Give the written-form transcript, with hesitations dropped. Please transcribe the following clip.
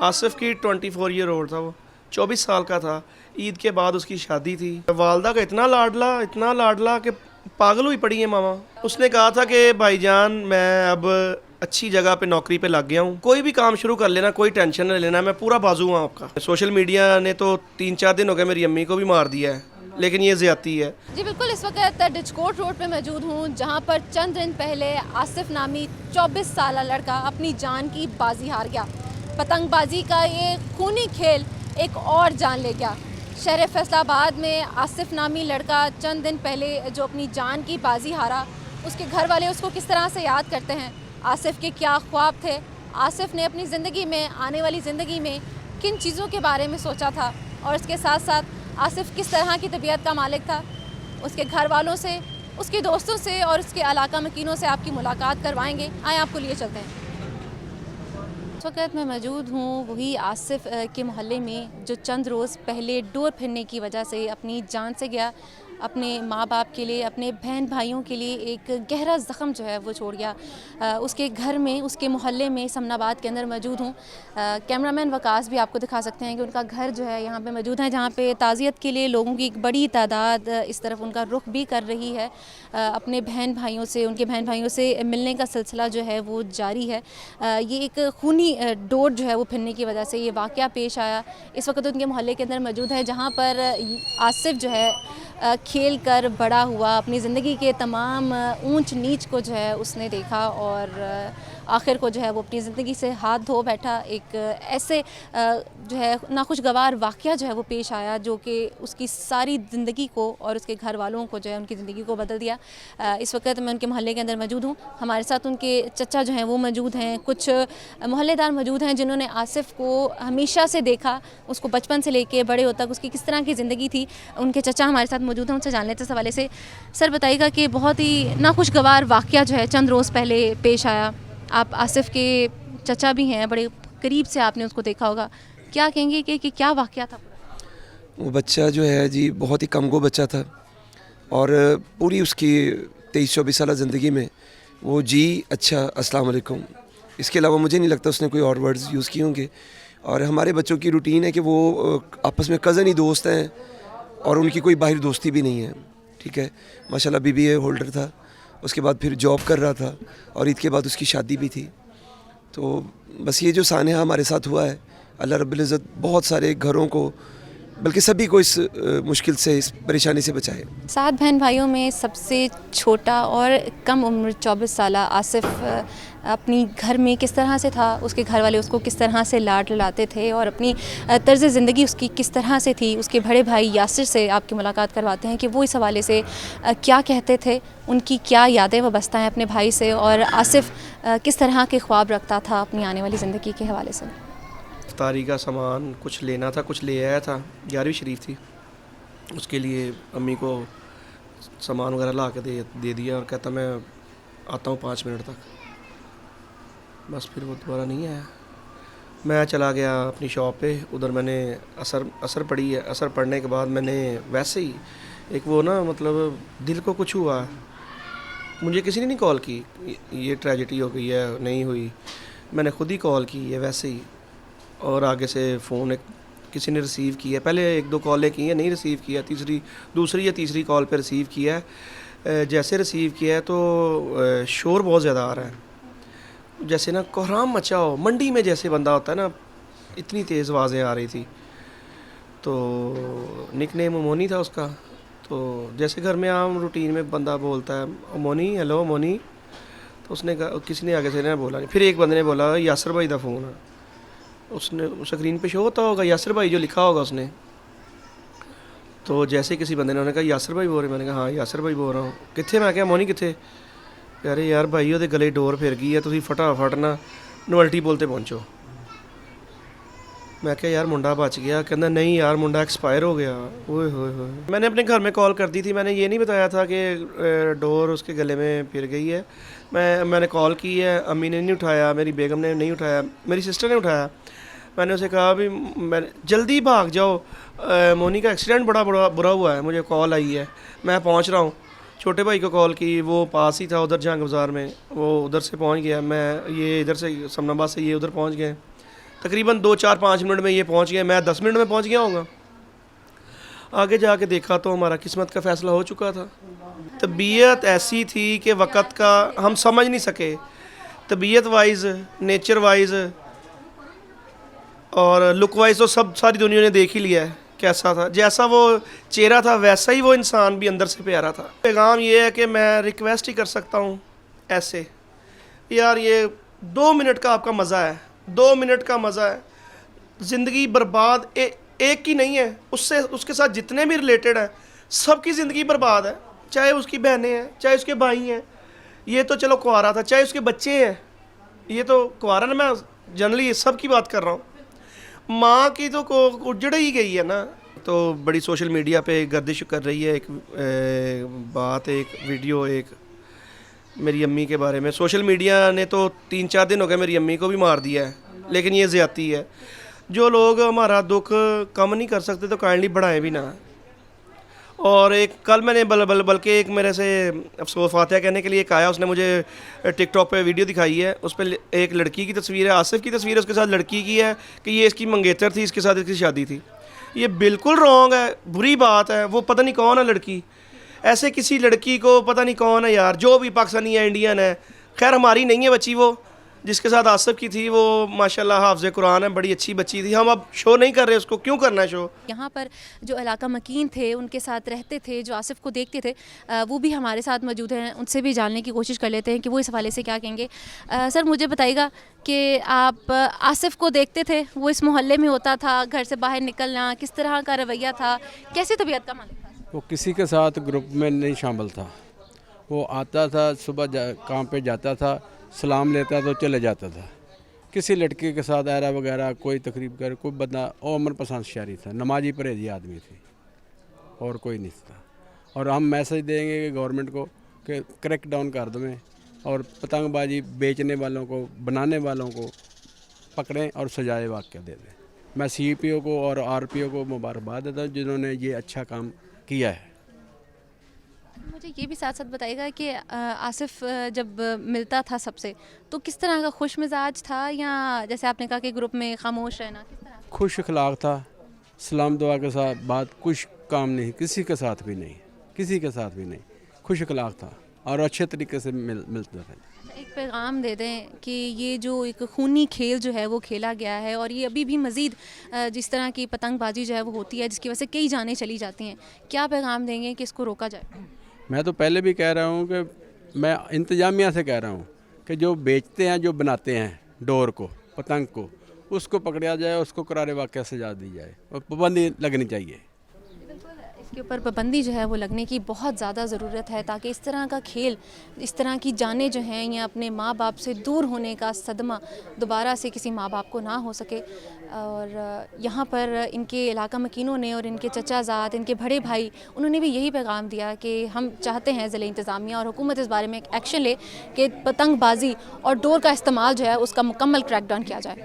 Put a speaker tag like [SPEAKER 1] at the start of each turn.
[SPEAKER 1] आसिफ की 24 year old था, वो 24 साल का था। ईद के बाद उसकी शादी थी। वालदा का इतना लाडला कि पागल हुई पड़ी है मामा। उसने कहा था कि भाईजान मैं अब अच्छी जगह पे नौकरी पे लग गया हूँ, कोई भी काम शुरू कर लेना, कोई टेंशन नहीं लेना, मैं पूरा बाजू हूँ आपका। सोशल मीडिया ने तो 3-4 दिन हो गए मेरी अम्मी को भी मार दिया है, लेकिन ये ज़्यादती है।
[SPEAKER 2] जी बिल्कुल, इस वक्त डिचकोट रोड पे मौजूद हूँ, जहाँ पर चंद दिन पहले आसिफ नामी 24 साल लड़का अपनी जान की बाजी हार गया। पतंगबाजी का ये खूनी खेल एक और जान ले गया। शहर फैसलाबाद में आसिफ नामी लड़का चंद दिन पहले जो अपनी जान की बाजी हारा, उसके घर वाले उसको किस तरह से याद करते हैं, आसिफ के क्या ख्वाब थे, आसिफ ने अपनी ज़िंदगी में, आने वाली ज़िंदगी में किन चीज़ों के बारे में सोचा था, और इसके साथ साथ आसिफ किस तरह की तबीयत का मालिक था, उसके घर वालों से, उसके दोस्तों से और उसके इलाका मकीनों से आपकी मुलाकात करवाएंगे। आए आपको लिए चलते हैं। इस वक्त मैं मौजूद हूँ वही आसिफ के मोहल्ले में जो चंद रोज़ पहले डोर फिरने की वजह से अपनी जान से गया, अपने माँ बाप के लिए, अपने बहन भाइयों के लिए एक गहरा ज़ख़म जो है वो छोड़ गया। उसके घर में, उसके मोहल्ले में समनाबाद के अंदर मौजूद हूँ। कैमरामैन वकास भी आपको दिखा सकते हैं कि उनका घर जो है यहाँ पे मौजूद है, जहाँ पे ताज़ियत के लिए लोगों की एक बड़ी तादाद इस तरफ उनका रुख भी कर रही है। अपने बहन भाइयों से, उनके बहन भाइयों से मिलने का सिलसिला जो है वो जारी है। ये एक खूनी डोर जो है वो फिरने की वजह से ये वाक़या पेश आया। इस वक्त उनके मोहल्ले के अंदर मौजूद है, जहाँ पर आसिफ जो है खेल कर बड़ा हुआ, अपनी ज़िंदगी के तमाम ऊंच नीच को जो है उसने देखा और आखिर को जो है वो अपनी ज़िंदगी से हाथ धो बैठा। एक ऐसे जो है नाखुशगवार वाक़या जो है वो पेश आया जो कि उसकी सारी ज़िंदगी को और उसके घर वालों को जो है उनकी ज़िंदगी को बदल दिया। इस वक्त मैं उनके मोहल्ले के अंदर मौजूद हूँ। हमारे साथ उनके चचा जो हैं वो मौजूद हैं, कुछ मोहल्लेदार मौजूद हैं जिन्होंने आसिफ को हमेशा से देखा, उसको बचपन से लेके बड़े होते तक उसकी किस तरह की ज़िंदगी थी। उनके चचा हमारे साथ मौजूद हैं, उनसे जान लेते इस हवाले से। सर बताइएगा कि बहुत ही नाखुशगवार वाक़या जो है चंद रोज़ पहले पेश आया। आप आसिफ के चचा भी हैं, बड़े करीब से आपने उसको देखा होगा, क्या कहेंगे कि क्या वाक़या था?
[SPEAKER 3] वो बच्चा जो है जी बहुत ही कमगो बच्चा था और पूरी उसकी 23-24 साल ज़िंदगी में वो जी अच्छा अस्सलाम वालेकुम, इसके अलावा मुझे नहीं लगता उसने कोई और वर्ड्स यूज़ किए होंगे। और हमारे बच्चों की रूटीन है कि वो आपस में कज़न ही दोस्त हैं और उनकी कोई बाहरी दोस्ती भी नहीं है। ठीक है, माशाल्लाह BBA होल्डर था, उसके बाद फिर जॉब कर रहा था और ईद के बाद उसकी शादी भी थी। तो बस ये जो सानहा हमारे साथ हुआ है, अल्लाह रब्बुल इज़्ज़त बहुत सारे घरों को, बल्कि सभी को इस मुश्किल से, इस परेशानी से बचाए।
[SPEAKER 2] 7 बहन भाइयों में सबसे छोटा और कम उम्र 24 साल आसिफ अपनी घर में किस तरह से था, उसके घर वाले उसको किस तरह से लाड लड़ाते थे और अपनी तर्ज़ ज़िंदगी उसकी किस तरह से थी। उसके बड़े भाई यासिर से आपकी मुलाकात करवाते हैं कि वो इस हवाले से क्या कहते थे, उनकी क्या यादें वाबस्ता हैं अपने भाई से, और आसिफ किस तरह के ख्वाब रखता था अपनी आने वाली ज़िंदगी के हवाले से।
[SPEAKER 1] इफ्तारी का सामान कुछ लेना था, कुछ ले आया था। 11वीं शरीफ थी, उसके लिए अम्मी को सामान वगैरह ला के दे दिया और कहता मैं आता हूँ 5 मिनट तक। बस फिर वो दोबारा नहीं आया। मैं चला गया अपनी शॉप पे, उधर मैंने असर पड़ी है। असर पढ़ने के बाद मैंने वैसे ही एक वो ना मतलब दिल को कुछ हुआ, मुझे किसी ने नहीं कॉल की ये ट्रेजेडी हो गई है, नहीं हुई, मैंने खुद ही कॉल की है वैसे ही। और आगे से फ़ोन किसी ने रिसीव किया, पहले 1-2 कॉलें की हैं, नहीं रिसीव किया, दूसरी या तीसरी कॉल पे रिसीव किया है। जैसे रिसीव किया है तो शोर बहुत ज़्यादा आ रहा है, जैसे ना कोहराम मचा हो, मंडी में जैसे बंदा होता है ना, इतनी तेज़ आवाज़ें आ रही थी। तो निकनेम मोनी था उसका। तो जैसे घर में आम रूटीन में बंदा बोलता है मोनी, हेलो मोनी, तो उसने कहा, किसी ने आगे से ना बोला नहीं। फिर एक बंदे ने बोला यासर भाई का फ़ोन है। उसने स्क्रीन पे शो होता होगा यासर भाई जो लिखा होगा उसने। तो जैसे किसी बंदे ने उन्होंने कहा यासर भाई बोल रहे, मैंने कहा हाँ यासर भाई बोल रहा हूँ। कितने? मैं क्या मोनी कितने? अरे यार भाई ਉਹਦੇ गले डोर फिर गई है, तुम फटाफट ना नोवल्टी बोलते पहुँचो। मैं क्या यार मुंडा बच गया, कहना नहीं यार मुंडा एक्सपायर हो गया। ओए होए होए, मैंने अपने घर में कॉल कर दी थी, मैंने ये नहीं बताया था कि डोर उसके गले में फिर गई है। मैंने कॉल की है, अम्मी ने नहीं उठाया, मेरी बेगम ने नहीं उठाया, मेरी सिस्टर ने उठाया। मैंने उसे कहा भी मैं जल्दी भाग जाओ, मोनी का एक्सीडेंट बड़ा बुरा हुआ है, मुझे कॉल आई है, मैं पहुंच रहा हूँ। छोटे भाई को कॉल की, वो पास ही था उधर जंग बाज़ार में, वो उधर से पहुंच गया। मैं ये इधर से समनाबाद से ये उधर पहुंच गए। तकरीबन 2-4-5 मिनट में ये पहुंच गए, मैं 10 मिनट में पहुंच गया होऊंगा। आगे जाके देखा तो हमारा किस्मत का फ़ैसला हो चुका था। तबीयत ऐसी थी कि वक़्त का हम समझ नहीं सके, तबीयत वाइज, नेचर वाइज और लुक वाइज तो सब सारी दुनिया ने देख ही लिया है कैसा था। जैसा वो चेहरा था वैसा ही वो इंसान भी अंदर से प्यारा था। पैगाम ये है कि मैं रिक्वेस्ट ही कर सकता हूँ ऐसे, यार ये 2 मिनट का आपका मज़ा है, 2 मिनट का मज़ा है। ज़िंदगी बर्बाद एक ही नहीं है, उससे उसके साथ जितने भी रिलेटेड हैं सबकी ज़िंदगी बर्बाद है, चाहे उसकी बहनें हैं, चाहे उसके भाई हैं। ये तो चलो कुंवारा था, चाहे उसके बच्चे हैं, ये तो कुंवारा ना, मैं जनरली सब की बात कर रहा हूँ। माँ की तो उजड़ ही गई है ना। तो बड़ी सोशल मीडिया पे गर्दिश कर रही है एक बात, एक वीडियो, एक मेरी अम्मी के बारे में। सोशल मीडिया ने तो 3-4 दिन हो गए मेरी अम्मी को भी मार दिया है, लेकिन ये ज़्यादती है। जो लोग हमारा दुख कम नहीं कर सकते तो काइंडली बढ़ाएं भी ना। और एक कल मैंने बल्कि एक मेरे से अफसोस फातिहा कहने के लिए एक आया, उसने मुझे टिकटॉक पे वीडियो दिखाई है, उस पर एक लड़की की तस्वीर है, आसिफ की तस्वीर है, उसके साथ लड़की की है कि ये इसकी मंगेतर थी, इसके साथ इसकी शादी थी। ये बिल्कुल रॉन्ग है, बुरी बात है। वो पता नहीं कौन है लड़की, ऐसे किसी लड़की को पता नहीं कौन है यार, जो भी पाकिस्तानी है, इंडियन है, खैर हमारी नहीं है बच्ची, वो जिसके साथ आसिफ की थी वो माशाल्लाह हाफ़िज़ कुरान है, बड़ी अच्छी बच्ची थी। हम अब शो नहीं कर रहे उसको, क्यों करना है शो।
[SPEAKER 2] यहाँ पर जो इलाका मकीन थे, उनके साथ रहते थे, जो आसिफ को देखते थे, वो भी हमारे साथ मौजूद हैं। उनसे भी जानने की कोशिश कर लेते हैं कि वो इस हवाले से क्या कहेंगे। सर मुझे बताइएगा कि आप आसिफ को देखते थे, वो इस मोहल्ले में होता था, घर से बाहर निकलना, किस तरह का रवैया था, कैसी तबीयत का मालिक था?
[SPEAKER 4] वो किसी के साथ ग्रुप में नहीं शामिल था। वो आता था, सुबह काम पे जाता था, सलाम लेता तो चले जाता था। किसी लड़के के साथ आयरा वगैरह कोई तकरीब कर, कोई बंदा और अमन पसंद शारी था, नमाजी परहेजी आदमी थी, और कोई नहीं था। और हम मैसेज देंगे कि गवर्नमेंट को कि क्रैक डाउन कर दें और पतंगबाजी बेचने वालों को, बनाने वालों को पकड़ें और सजाए वाक़या दे दें। मैं CPO को और RPO को मुबारकबाद देता हूँ जिन्होंने ये अच्छा काम किया है।
[SPEAKER 2] मुझे ये भी साथ साथ बताइएगा कि आसिफ जब मिलता था सबसे तो किस तरह का खुश मिजाज था, या जैसे आपने कहा कि ग्रुप में खामोश रहना, किस तरह?
[SPEAKER 4] खुश अखलाक था, सलाम दुआ के साथ बात, कुछ काम नहीं, किसी के साथ भी नहीं, किसी के साथ भी नहीं, खुश अखलाक था और अच्छे तरीके से मिलता था।
[SPEAKER 2] एक पैगाम दे दें कि ये जो एक खूनी खेल जो है वो खेला गया है, और ये अभी भी मज़ीद जिस तरह की पतंगबाजी जो है वो होती है, जिसकी वजह से कई जानें चली जाती हैं, क्या पैगाम देंगे कि इसको रोका जाए?
[SPEAKER 4] मैं तो पहले भी कह रहा हूँ कि मैं इंतज़ामिया से कह रहा हूँ कि जो बेचते हैं, जो बनाते हैं डोर को, पतंग को, उसको पकड़ा जाए, उसको करारे वाक़या सजा दी जाए और पाबंदी लगनी चाहिए।
[SPEAKER 2] इसके ऊपर पाबंदी जो है वो लगने की बहुत ज़्यादा ज़रूरत है, ताकि इस तरह का खेल, इस तरह की जानें जो हैं या अपने माँ बाप से दूर होने का सदमा दोबारा से किसी माँ बाप को ना हो सके। और यहाँ पर इनके इलाका मकीनों ने और इनके चचाजाद, इनके बड़े भाई, उन्होंने भी यही पैगाम दिया कि हम चाहते हैं ज़िले इंतज़ामिया और हुकूमत इस बारे में एक्शन ले कि पतंगबाजी और डोर का इस्तेमाल जो है उसका मुकम्मल क्रैकडाउन किया जाए।